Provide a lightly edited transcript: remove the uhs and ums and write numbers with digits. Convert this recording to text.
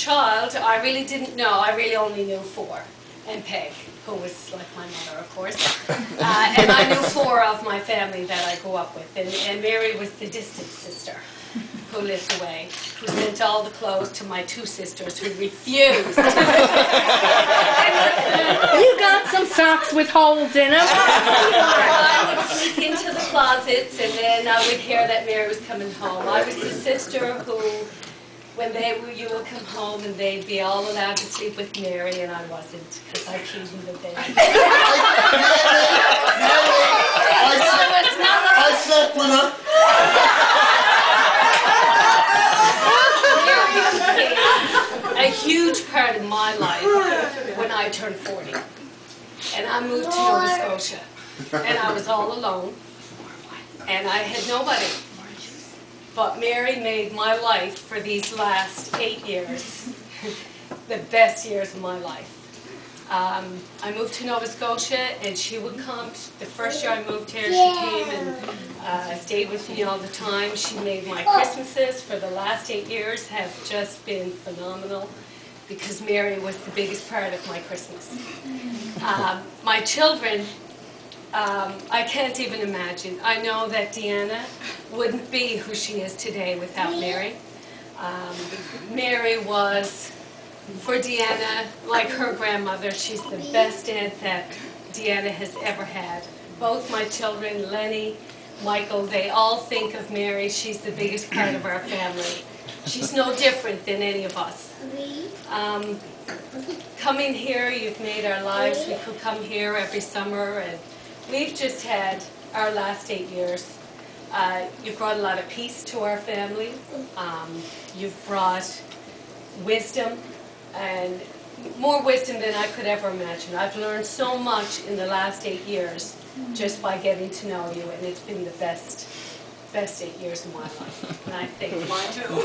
child, I really didn't know. I really only knew 4. And Peg, who was like my mother, of course. And I knew 4 of my family that I grew up with. And Mary was the distant sister who lived away, who sent all the clothes to my 2 sisters who refused. You got some socks with holes in them. I would sneak into the closets, and then I would hear that Mary was coming home. I was the sister who, when you would come home, and they'd be all allowed to sleep with Mary, and I wasn't, because I peed in the bed. I slept with her. A huge part of my life when I turned 40. And I moved to Nova Scotia. And I was all alone. And I had nobody. But Mary made my life for these last 8 years the best years of my life. I moved to Nova Scotia, and she would come. The first year I moved here, she came and stayed with me all the time. She made my Christmases for the last 8 years have just been phenomenal, because Mary was the biggest part of my Christmas. My children, I can't even imagine. I know that Deanna wouldn't be who she is today without Mary. Mary was, for Deanna, like her grandmother, she's the best aunt that Deanna has ever had. Both my children, Lenny, Michael, they all think of Mary. She's the biggest part of our family. She's no different than any of us. Coming here, you've made our lives. We could come here every summer, and we've just had our last 8 years. You've brought a lot of peace to our family. You've brought wisdom, and more wisdom than I could ever imagine. I've learned so much in the last 8 years just by getting to know you, and it's been the best 8 years of my life. And I think mine too.